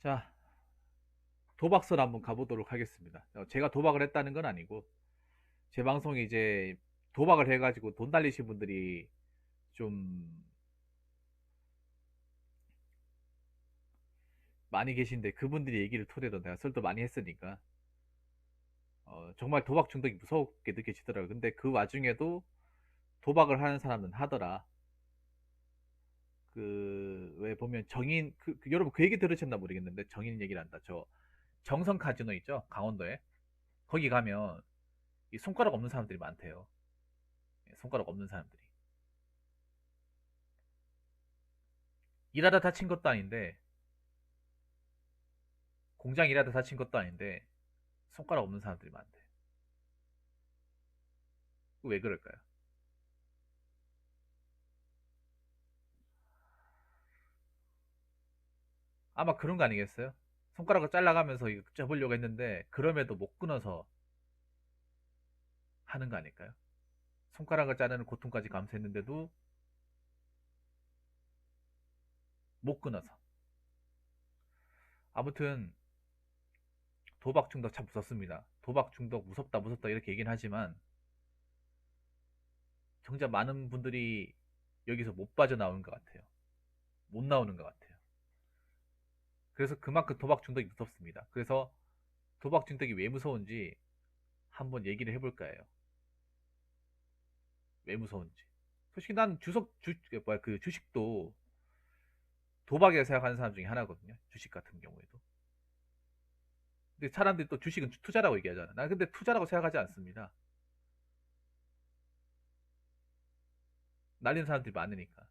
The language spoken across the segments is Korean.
자, 도박설 한번 가보도록 하겠습니다. 제가 도박을 했다는 건 아니고, 제 방송에 이제 도박을 해가지고 돈 날리신 분들이 좀 많이 계신데, 그분들이 얘기를 토대로 내가 설도 많이 했으니까, 정말 도박 중독이 무섭게 느껴지더라고요. 근데 그 와중에도 도박을 하는 사람은 하더라. 왜 보면 여러분 그 얘기 들으셨나 모르겠는데, 정인 얘기를 한다. 정성 카지노 있죠? 강원도에. 거기 가면 이 손가락 없는 사람들이 많대요. 예, 손가락 없는 사람들이. 일하다 다친 것도 아닌데, 공장 일하다 다친 것도 아닌데, 손가락 없는 사람들이 많대. 왜 그럴까요? 아마 그런 거 아니겠어요? 손가락을 잘라가면서 이거 접으려고 했는데, 그럼에도 못 끊어서 하는 거 아닐까요? 손가락을 자르는 고통까지 감수했는데도 못 끊어서. 아무튼, 도박 중독 참 무섭습니다. 도박 중독 무섭다, 무섭다 이렇게 얘기는 하지만, 정작 많은 분들이 여기서 못 빠져나오는 것 같아요. 못 나오는 것 같아요. 그래서 그만큼 도박 중독이 무섭습니다. 그래서 도박 중독이 왜 무서운지 한번 얘기를 해볼까 해요. 왜 무서운지. 솔직히 난 그 주식도 도박이라 생각하는 사람 중에 하나거든요. 주식 같은 경우에도. 근데 사람들이 또 주식은 투자라고 얘기하잖아. 난 근데 투자라고 생각하지 않습니다. 날리는 사람들이 많으니까.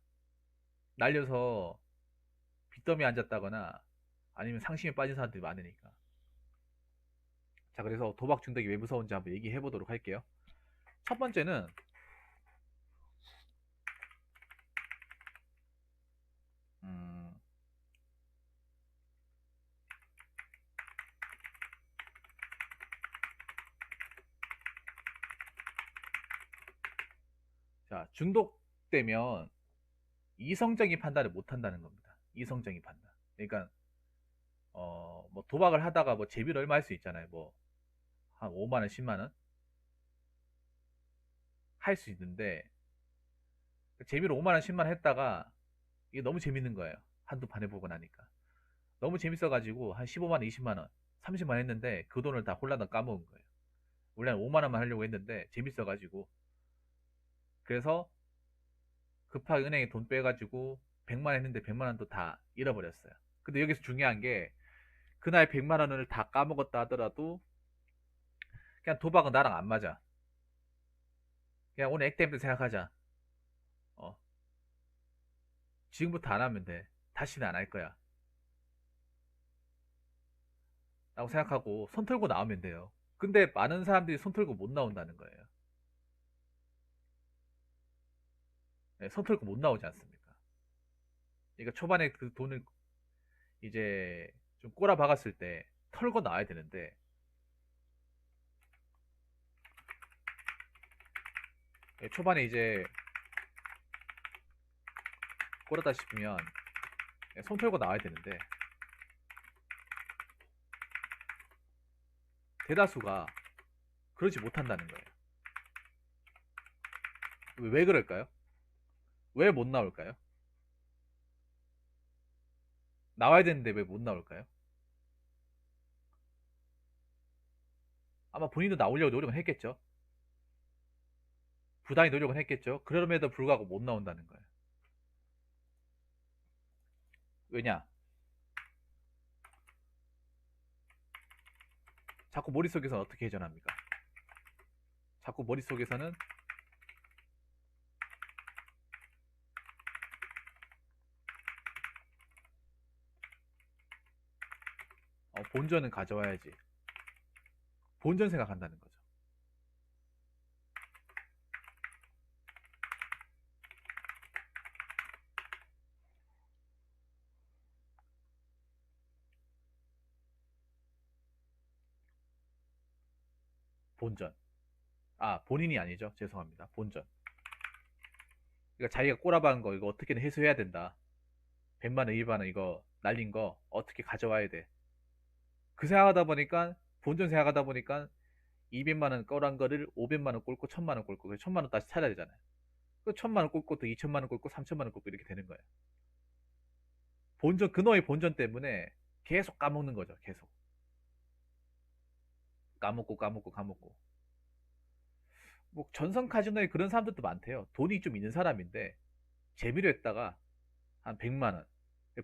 날려서 빚더미에 앉았다거나 아니면 상심에 빠진 사람들이 많으니까. 자, 그래서 도박 중독이 왜 무서운지 한번 얘기해 보도록 할게요. 첫 번째는, 음, 자, 중독되면 이성적인 판단을 못 한다는 겁니다. 이성적인 판단. 그러니까, 뭐 도박을 하다가 뭐 재비를 얼마 할 수 있잖아요. 뭐, 한 5만 원, 10만 원 할 수 있는데, 재미로 5만 원, 10만 원 했다가 이게 너무 재밌는 거예요. 한두 판 해보고 나니까. 너무 재밌어가지고 한 15만 원, 20만 원, 30만 원 했는데 그 돈을 다 홀라당 까먹은 거예요. 원래는 5만 원만 하려고 했는데 재밌어가지고. 그래서 급하게 은행에 돈 빼가지고 100만 원 했는데 100만 원도 다 잃어버렸어요. 근데 여기서 중요한 게, 그날 100만 원을 다 까먹었다 하더라도 그냥 도박은 나랑 안 맞아. 그냥 오늘 액땜도 생각하자. 어, 지금부터 안 하면 돼. 다시는 안 할 거야. 라고 생각하고 손 털고 나오면 돼요. 근데 많은 사람들이 손 털고 못 나온다는 거예요. 네, 손 털고 못 나오지 않습니까? 그러니까 초반에 그 돈을 이제 좀 꼬라 박았을 때 털고 나와야 되는데, 초반에 이제 꼬라다 싶으면 손 털고 나와야 되는데, 대다수가 그러지 못한다는 거예요. 왜 그럴까요? 왜 못 나올까요? 나와야 되는데 왜 못 나올까요? 아마 본인도 나오려고 노력은 했겠죠. 부단히 노력은 했겠죠. 그럼에도 불구하고 못 나온다는 거예요. 왜냐? 자꾸 머릿속에서 어떻게 회전합니까? 자꾸 머릿속에서는 본전은 가져와야지. 본전 생각한다는 거죠. 본전. 본인이 아니죠. 죄송합니다. 본전. 그러니까 자기가 꼬라박은 거 이거 어떻게든 해소해야 된다. 100만 원, 200만 원 이거 날린 거 어떻게 가져와야 돼. 그 생각하다 보니까 본전 생각하다 보니까 200만 원 꺼란 거를 500만 원 꼴고 1000만 원 꼴고 1000만 원 다시 찾아야 되잖아요. 그 1000만 원 꼴고 또 2000만 원 꼴고 3000만 원 꼴고 이렇게 되는 거예요. 본전 그놈의 본전 때문에 계속 까먹는 거죠. 계속 까먹고 까먹고 까먹고. 뭐 전성 카지노에 그런 사람들도 많대요. 돈이 좀 있는 사람인데 재미로 했다가 한 100만 원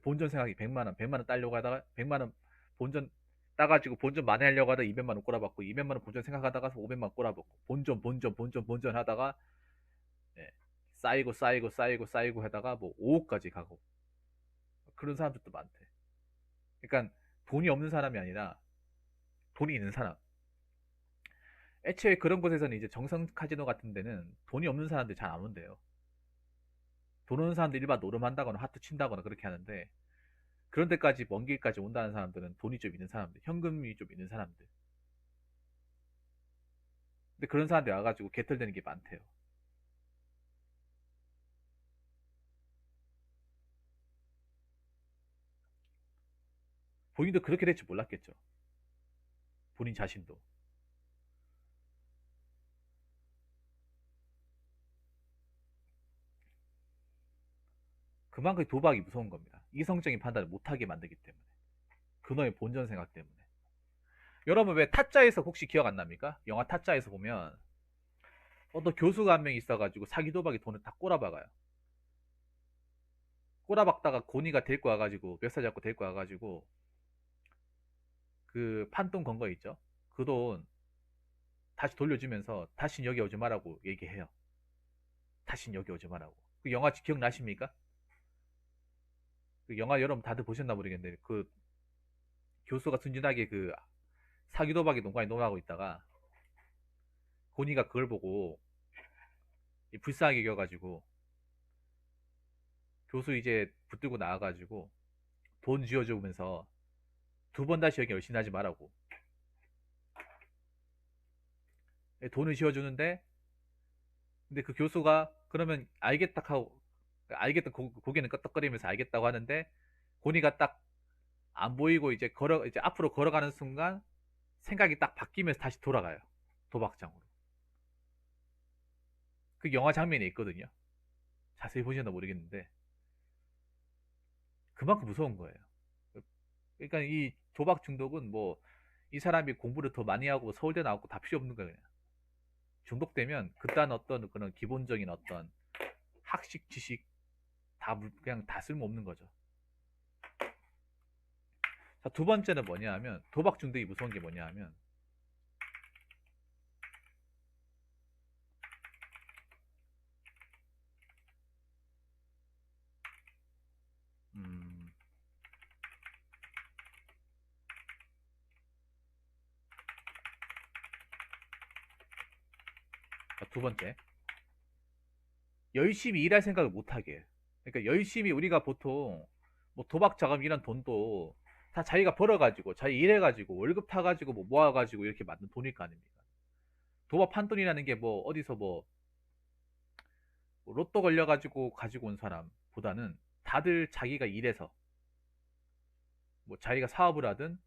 본전 생각이 100만 원 100만 원 따려고 하다가 100만 원 본전 따가지고 본전 만회하려고 하다가 200만 원 꼬라박고 200만 원 본전 생각하다가 500만 원 꼬라박고 본전 하다가 예, 쌓이고 쌓이고 쌓이고 쌓이고 하다가 뭐 5억까지 가고 그런 사람들도 많대. 그러니까 돈이 없는 사람이 아니라 돈이 있는 사람. 애초에 그런 곳에서는 이제 정성 카지노 같은 데는 돈이 없는 사람들이 잘 안 온대요. 돈 없는 사람들 일반 노름한다거나 하트 친다거나 그렇게 하는데 그런 데까지 먼 길까지 온다는 사람들은 돈이 좀 있는 사람들, 현금이 좀 있는 사람들. 근데 그런 사람들이 와가지고 개털되는 게 많대요. 본인도 그렇게 될 줄 몰랐겠죠. 본인 자신도. 그만큼 도박이 무서운 겁니다. 이성적인 판단을 못하게 만들기 때문에. 그놈의 본전 생각 때문에. 여러분 왜 타짜에서 혹시 기억 안 납니까? 영화 타짜에서 보면 어떤 교수가 한 명 있어가지고 사기 도박에 돈을 다 꼬라박아요. 꼬라박다가 고니가 데리고 와가지고 멱살 잡고 데리고 와가지고 그 판돈 건 거 있죠? 그 돈 다시 돌려주면서 다신 여기 오지 말라고 얘기해요. 다신 여기 오지 말라고. 그 영화 기억나십니까? 그 영화 여러분 다들 보셨나 모르겠는데 그 교수가 순진하게 그 사기 도박에 농간에 논하고 있다가 고니가 그걸 보고 불쌍하게 여겨가지고 교수 이제 붙들고 나와가지고 돈 쥐어주면서 두 번 다시 여기 열심히 하지 말라고 돈을 쥐어주는데 근데 그 교수가 그러면 알겠다 하고 알겠다 고개는 끄덕거리면서 알겠다고 하는데 고니가 딱 안 보이고 이제 앞으로 걸어가는 순간 생각이 딱 바뀌면서 다시 돌아가요. 도박장으로. 그 영화 장면이 있거든요. 자세히 보셨나 모르겠는데 그만큼 무서운 거예요. 그러니까 이 도박 중독은 뭐 이 사람이 공부를 더 많이 하고 서울대 나왔고 다 필요 없는 거예요. 그냥. 중독되면 그딴 어떤 그런 기본적인 어떤 학식 지식 그냥 다 쓸모없는 거죠. 자, 두 번째는 뭐냐 하면 도박 중독이 무서운 게 뭐냐 하면 음, 자, 두 번째 열심히 일할 생각을 못하게 해요. 그러니까 열심히 우리가 보통 뭐 도박 자금 이런 돈도 다 자기가 벌어가지고 자기 일해가지고 월급 타가지고 뭐 모아가지고 이렇게 만든 돈일 거 아닙니까? 도박 판돈이라는 게 뭐 어디서 뭐 로또 걸려가지고 가지고 온 사람보다는 다들 자기가 일해서 뭐 자기가 사업을 하든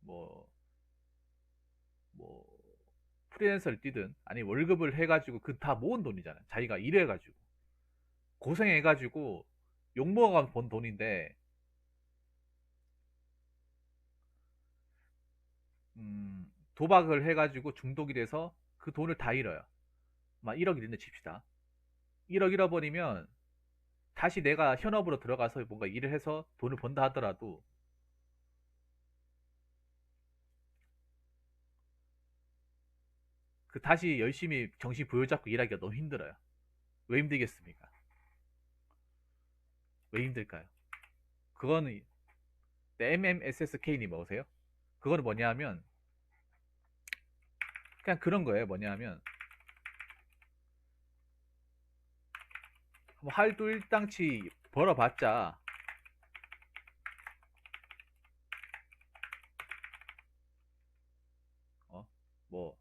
뭐 뭐 프리랜서를 뛰든 아니 월급을 해가지고 그 다 모은 돈이잖아요. 자기가 일해가지고 고생해가지고 욕먹어가면서 번 돈인데 도박을 해가지고 중독이 돼서 그 돈을 다 잃어요. 막 1억 잃는 칩시다. 1억 잃어버리면 다시 내가 현업으로 들어가서 뭔가 일을 해서 돈을 번다 하더라도 그 다시 열심히 정신 부여잡고 일하기가 너무 힘들어요. 왜 힘들겠습니까? 왜 힘들까요? 그거는 MMSSK님 먹으세요? 그거는 뭐냐 하면 그냥 그런 거예요. 뭐냐 하면 뭐 할도일당치 벌어봤자 어? 뭐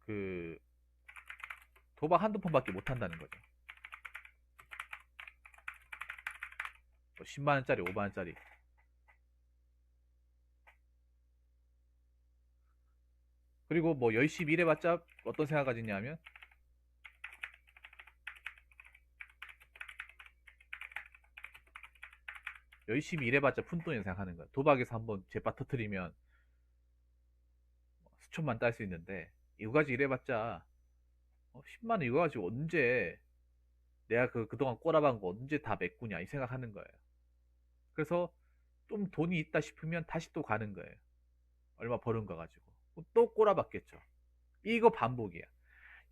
그 도박 한두 푼밖에 못 한다는 거죠. 뭐 10만 원짜리, 5만 원짜리. 그리고 뭐 열심히 일해봤자 어떤 생각 가지냐면, 열심히 일해봤자 푼돈이라고 생각하는 거야. 도박에서 한번 제빠 터트리면 수천만 딸 수 있는데, 이거까지 일해봤자 10만 원 이거 가지고 언제 내가 그동안 꼬라박은 거 언제 다 메꾸냐 이 생각하는 거예요. 그래서 좀 돈이 있다 싶으면 다시 또 가는 거예요. 얼마 버는 거 가지고 또 꼬라박겠죠. 이거 반복이야.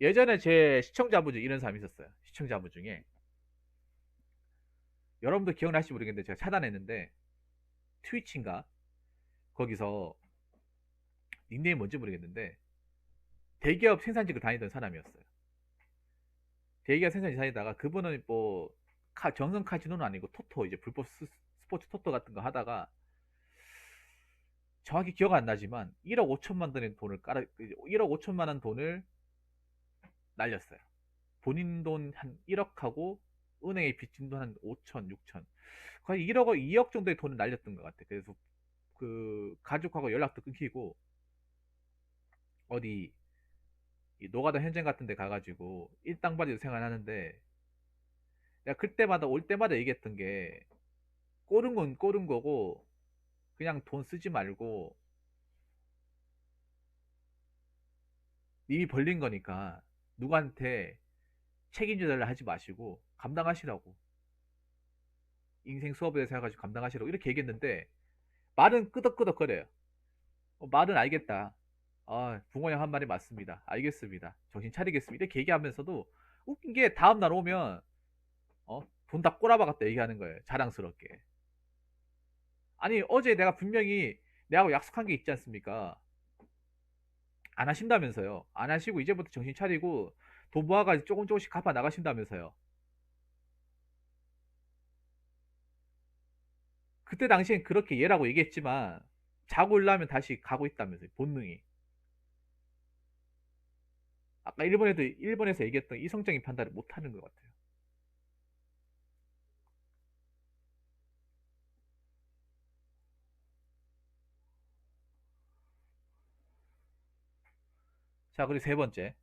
예전에 제 시청자분 중에 이런 사람이 있었어요. 시청자분 중에, 여러분도 기억나실지 모르겠는데 제가 차단했는데, 트위치인가 거기서 닉네임 뭔지 모르겠는데 대기업 생산직을 다니던 사람이었어요. 대기업 생산직 다니다가 그분은 뭐 정성 카지노는 아니고 토토, 이제 불법 스포츠 토토 같은 거 하다가 정확히 기억 안 나지만 1억 5천만 원의 돈을 1억 5천만 원 돈을 날렸어요. 본인 돈 한 1억하고 은행에 빚진 돈 한 5천, 6천, 거의 1억, 2억 정도의 돈을 날렸던 것 같아. 그래서 그 가족하고 연락도 끊기고 어디 이 노가다 현장 같은 데 가가지고 일당받이로 생활하는데, 내가 그때마다 올 때마다 얘기했던 게, 꼬른 건 꼬른 거고 그냥 돈 쓰지 말고 님이 벌린 거니까 누구한테 책임져달라 하지 마시고 감당하시라고, 인생 수업에 대해서 해가지고 감당하시라고 이렇게 얘기했는데, 말은 끄덕끄덕거려요. 말은 알겠다. 아, 붕어 형 한 말이 맞습니다. 알겠습니다. 정신 차리겠습니다. 이렇게 얘기하면서도 웃긴 게 다음날 오면 돈 다 꼬라박았다 얘기하는 거예요. 자랑스럽게. 아니, 어제 내가 분명히 내하고 약속한 게 있지 않습니까? 안 하신다면서요. 안 하시고 이제부터 정신 차리고 돈 모아가지고 조금 조금씩 갚아 나가신다면서요. 그때 당시엔 그렇게 얘라고 얘기했지만 자고 일어나면 다시 가고 있다면서요. 본능이. 아까 일본에서 얘기했던 이성적인 판단을 못 하는 것 같아요. 자, 그리고 세 번째.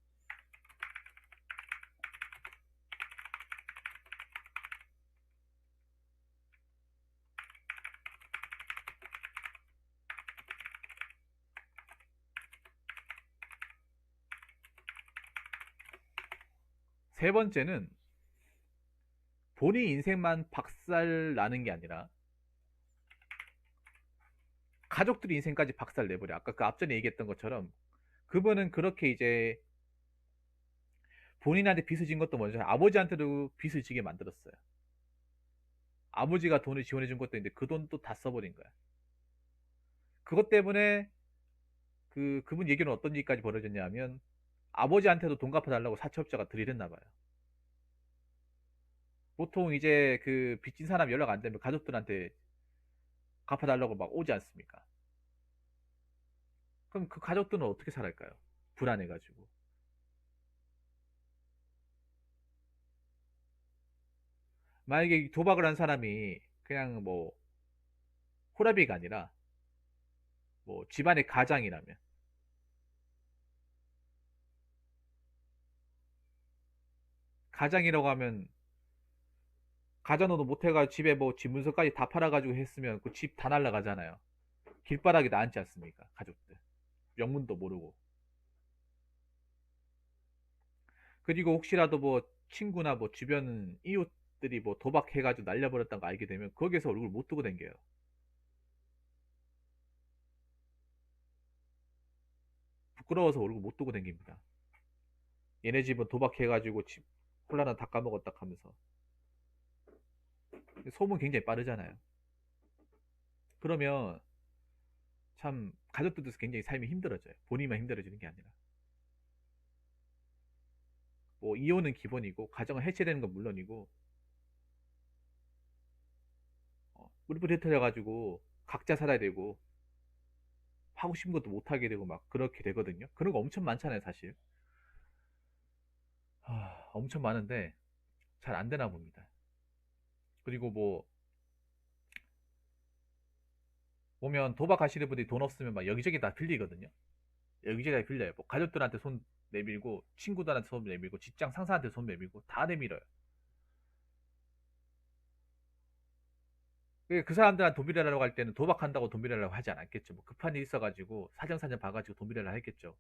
세 번째는 본인 인생만 박살 나는 게 아니라 가족들이 인생까지 박살 내버려. 아까 그 앞전에 얘기했던 것처럼 그분은 그렇게 이제 본인한테 빚을 진 것도 먼저 아버지한테도 빚을 지게 만들었어요. 아버지가 돈을 지원해 준 것도 있는데 그 돈도 다 써버린 거야. 그것 때문에 그분 얘기는 어떤 일까지 벌어졌냐면, 아버지한테도 돈 갚아달라고 사채업자가 들이댔나 봐요. 보통 이제 그 빚진 사람 연락 안 되면 가족들한테 갚아달라고 막 오지 않습니까? 그럼 그 가족들은 어떻게 살아갈까요? 불안해가지고. 만약에 도박을 한 사람이 그냥 뭐 호라비가 아니라 뭐 집안의 가장이라면, 가장이라고 하면 가전노도 못해가 집에 뭐 집 문서까지 다 팔아가지고 했으면 그 집 다 날라가잖아요. 길바닥에 나앉지 않습니까? 가족들 명문도 모르고. 그리고 혹시라도 뭐 친구나 뭐 주변 이웃들이 뭐 도박해가지고 날려버렸다는 거 알게 되면 거기에서 얼굴 못 두고 댕겨요. 부끄러워서 얼굴 못 두고 댕깁니다. 얘네 집은 도박해가지고 집 콜라나 다 까먹었다 하면서. 소문 굉장히 빠르잖아요. 그러면 참 가족들도 굉장히 삶이 힘들어져요. 본인만 힘들어지는 게 아니라. 뭐 이혼은 기본이고 가정은 해체되는 건 물론이고, 무릎을 흩어져가지고 각자 살아야 되고 하고 싶은 것도 못 하게 되고 막 그렇게 되거든요. 그런 거 엄청 많잖아요, 사실. 엄청 많은데 잘 안 되나 봅니다. 그리고 뭐 보면 도박하시는 분들이 돈 없으면 막 여기저기 다 빌리거든요. 여기저기 다 빌려요. 뭐 가족들한테 손 내밀고 친구들한테 손 내밀고 직장 상사한테 손 내밀고 다 내밀어요. 그 사람들한테 돈 빌려라고 할 때는 도박한다고 돈 빌려라고 하지 않았겠죠. 뭐 급한 일 있어가지고 사정사정 봐가지고 돈 빌려라 했겠죠.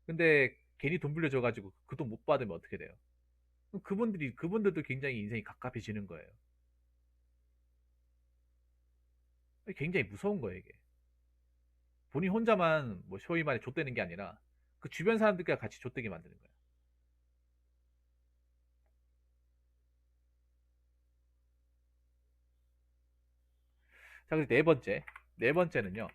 근데 괜히 돈 빌려줘가지고 그 돈 못 받으면 어떻게 돼요? 그럼 그분들도 굉장히 인생이 갑갑해지는 거예요. 굉장히 무서운 거예요, 이게. 본인 혼자만 뭐 소위 말해 좆되는 게 아니라 그 주변 사람들과 같이 좆되게 만드는 거예요. 자, 그리고 네 번째. 네 번째는요.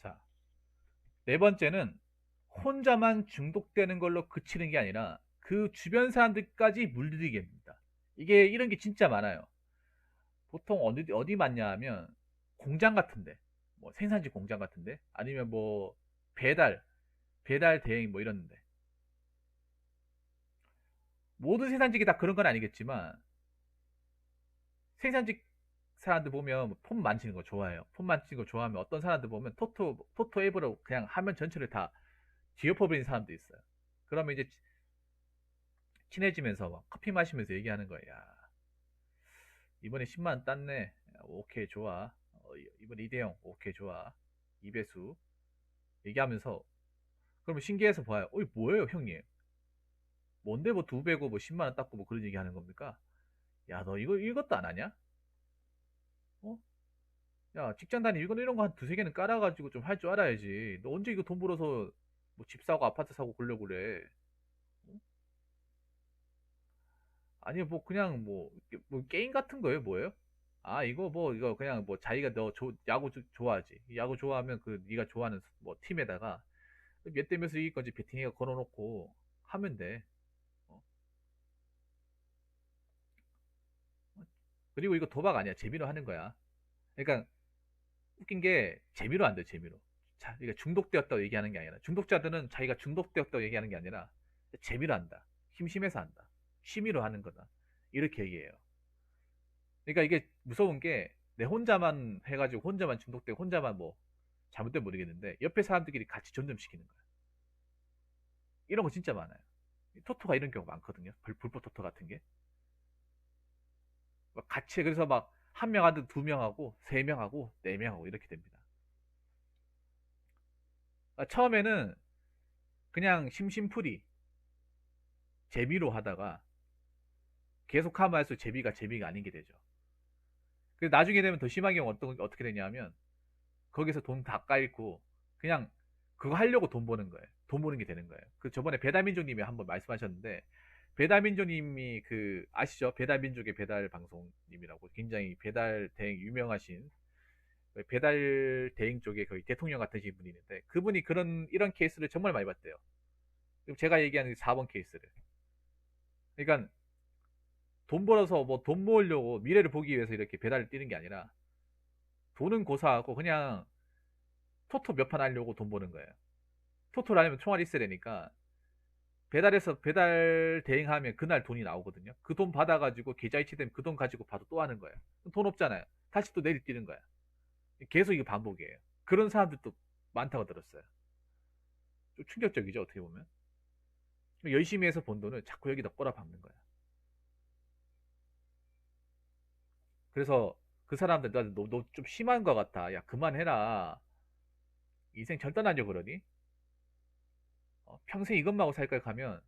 자, 네 번째는 혼자만 중독되는 걸로 그치는 게 아니라 그 주변 사람들까지 물들이게 됩니다. 이게 이런 게 진짜 많아요. 보통 어디 많냐 하면 공장 같은데, 뭐 생산지 공장 같은데, 아니면 뭐 배달 대행 뭐 이런데. 모든 생산직이 다 그런 건 아니겠지만 생산직 사람들 보면 폰 만지는 거 좋아해요. 폰 만지는 거 좋아하면 어떤 사람들 보면 토토 앱으로 그냥 화면 전체를 다 뒤엎어버리는 사람도 있어요. 그러면 이제 친해지면서 막 커피 마시면서 얘기하는 거야. 야, 이번에 10만 원 땄네. 오케이, 좋아. 이번 이대형, 오케이, 좋아. 이배수. 얘기하면서, 그러면 신기해서 봐요. 어이, 뭐예요, 형님? 뭔데 뭐 두 배고 뭐 10만 원 땄고 뭐 그런 얘기 하는 겁니까? 야, 너 이것도 안 하냐? 어? 야, 직장 다니 이런 거 한 두세 개는 깔아가지고 좀 할 줄 알아야지. 너 언제 이거 돈 벌어서 뭐 집 사고 아파트 사고 그러려고 그래? 어? 아니, 뭐 그냥 뭐 게임 같은 거예요, 뭐예요? 아, 이거 그냥 뭐 자기가 너 야구 좋아하지. 야구 좋아하면 그 네가 좋아하는 뭐 팀에다가 몇 대 몇으로 이길 건지 배팅해가 걸어놓고 하면 돼. 어? 그리고 이거 도박 아니야. 재미로 하는 거야. 그러니까 웃긴 게 재미로 안 돼, 재미로. 자, 이게 중독되었다고 얘기하는 게 아니라 중독자들은 자기가 중독되었다고 얘기하는 게 아니라 재미로 한다. 심심해서 한다. 취미로 하는 거다. 이렇게 얘기해요. 그러니까 이게 무서운 게 내 혼자만 해가지고 혼자만 중독되고 혼자만 뭐 잘못된 모르겠는데 옆에 사람들끼리 같이 전염시키는 거야. 이런 거 진짜 많아요. 토토가 이런 경우 많거든요. 불법 토토 같은 게. 막 같이 그래서 막 한 명 하든 두 명하고 세 명하고 네 명하고 이렇게 됩니다. 처음에는 그냥 심심풀이 재미로 하다가 계속 하면 할수록 재미가 아닌 게 되죠. 그래서 나중에 되면 더 심하게 어떻게 되냐면 거기서 돈 다 깔고 그냥 그거 하려고 돈 버는 거예요. 돈 버는 게 되는 거예요. 그 저번에 배달민족님이 한번 말씀하셨는데 배달민족님이 그 아시죠? 배달민족의 배달 방송님이라고 굉장히 배달 대행 유명하신 배달 대행 쪽에 거의 대통령 같으신 분이 있는데 그분이 이런 케이스를 정말 많이 봤대요. 그럼 제가 얘기하는 4번 케이스를. 그러니까 돈 벌어서 뭐 돈 모으려고 미래를 보기 위해서 이렇게 배달을 뛰는 게 아니라 돈은 고사하고 그냥 토토 몇 판 하려고 돈 버는 거예요. 토토를 하려면 총알이 있어야 되니까 배달해서 배달 대행하면 그날 돈이 나오거든요. 그 돈 받아가지고 계좌이체 되면 그 돈 가지고 봐도 또 하는 거예요. 돈 없잖아요. 다시 또 내일 뛰는 거야. 계속 이게 반복이에요. 그런 사람들도 많다고 들었어요. 좀 충격적이죠, 어떻게 보면. 열심히 해서 번 돈을 자꾸 여기다 꼬라박는 거야. 그래서 그 사람들, 너 좀 심한 것 같아. 야, 그만해라. 인생 절단하려 그러니? 평생 이것만 하고 살 거야 가면,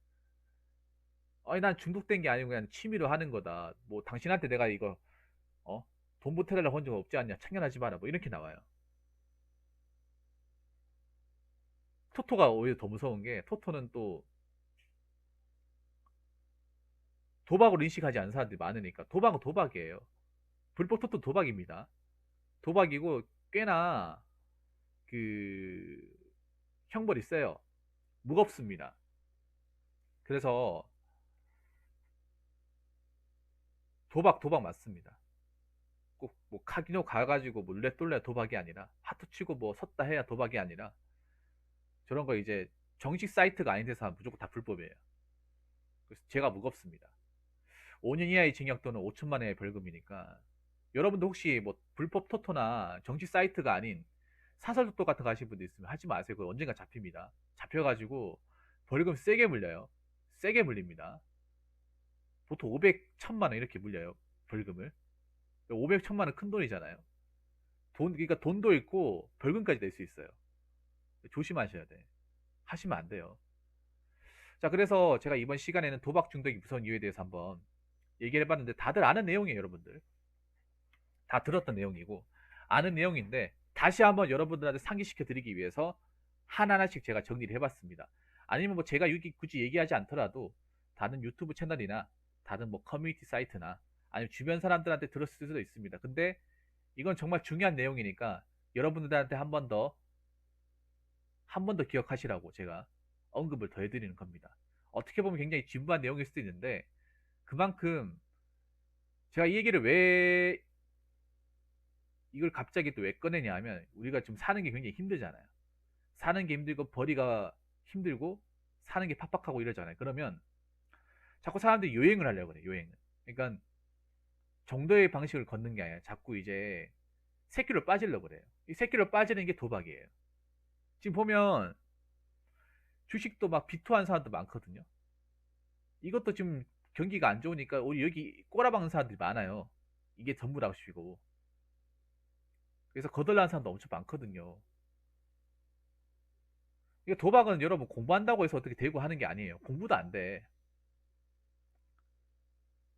아니, 난 중독된 게 아니고 그냥 취미로 하는 거다. 뭐, 당신한테 내가 이거, 어? 돈 보태달라고 한 적 없지 않냐? 참견하지 마라. 뭐, 이렇게 나와요. 토토가 오히려 더 무서운 게, 토토는 또 도박으로 인식하지 않는 사람들이 많으니까, 도박은 도박이에요. 불법 토토 도박입니다. 도박이고, 꽤나 그 형벌이 세요. 무겁습니다. 그래서 도박 맞습니다. 꼭 뭐 카지노 가가지고 뭐 룰렛 돌려 도박이 아니라 하트 치고 뭐 섰다 해야 도박이 아니라 저런 거 이제 정식 사이트가 아닌 데서 하면 무조건 다 불법이에요. 그래서 제가 무겁습니다. 5년 이하의 징역 또는 5천만 원의 벌금이니까 여러분도 혹시 뭐 불법 토토나 정식 사이트가 아닌 사설 토토 같은 거 하시는 분들 있으면 하지 마세요. 그거 언젠가 잡힙니다. 잡혀가지고 벌금 세게 물려요. 세게 물립니다. 보통 500, 1000만 원 이렇게 물려요. 벌금을. 500, 1000만 원 큰 돈이잖아요. 그러니까 돈도 있고 벌금까지 낼 수 있어요. 조심하셔야 돼. 하시면 안 돼요. 자, 그래서 제가 이번 시간에는 도박 중독이 무서운 이유에 대해서 한번 얘기를 해봤는데 다들 아는 내용이에요, 여러분들. 다 들었던 내용이고 아는 내용인데 다시 한번 여러분들한테 상기시켜 드리기 위해서 하나하나씩 제가 정리를 해봤습니다. 아니면 뭐 제가 여기 굳이 얘기하지 않더라도 다른 유튜브 채널이나 다른 뭐 커뮤니티 사이트나 아니면 주변 사람들한테 들었을 수도 있습니다. 근데 이건 정말 중요한 내용이니까 여러분들한테 한 번 더 기억하시라고 제가 언급을 더 해드리는 겁니다. 어떻게 보면 굉장히 진부한 내용일 수도 있는데 그만큼 제가 이 얘기를 왜 이걸 갑자기 또 왜 꺼내냐 하면 우리가 지금 사는 게 굉장히 힘들잖아요. 사는 게 힘들고 벌이가 힘들고 사는 게 팍팍하고 이러잖아요. 그러면 자꾸 사람들이 요행을 하려고 그래. 요행을. 그러니까 정도의 방식을 걷는 게 아니라 자꾸 이제 새끼로 빠지려고 그래요. 이 새끼로 빠지는 게 도박이에요. 지금 보면 주식도 막 비토한 사람도 많거든요. 이것도 지금 경기가 안 좋으니까 우리 여기 꼬라박는 사람들이 많아요. 이게 전부라고 싶고. 그래서 거덜나는 사람도 엄청 많거든요. 이게 도박은 여러분 공부한다고 해서 어떻게 되고 하는 게 아니에요. 공부도 안 돼.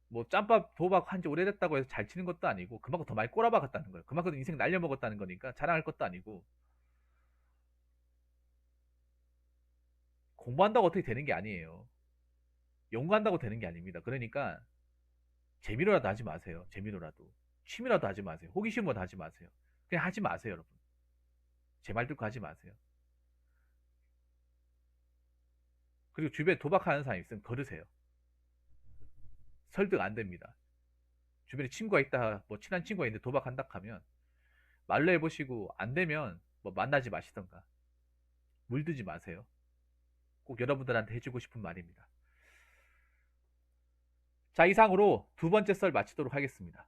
뭐 짬밥 도박 한지 오래됐다고 해서 잘 치는 것도 아니고 그만큼 더 많이 꼬라박았다는 거예요. 그만큼 인생 날려먹었다는 거니까 자랑할 것도 아니고 공부한다고 어떻게 되는 게 아니에요. 연구한다고 되는 게 아닙니다. 그러니까 재미로라도 하지 마세요. 재미로라도. 취미라도 하지 마세요. 호기심으로 하지 마세요. 그냥 하지 마세요, 여러분. 제 말 듣고 하지 마세요. 그리고 주변에 도박하는 사람 있으면 걸으세요. 설득 안 됩니다. 주변에 친구가 있다, 뭐 친한 친구가 있는데 도박한다 하면 말로 해보시고 안 되면 뭐 만나지 마시던가 물들지 마세요. 꼭 여러분들한테 해주고 싶은 말입니다. 자, 이상으로 두 번째 썰 마치도록 하겠습니다.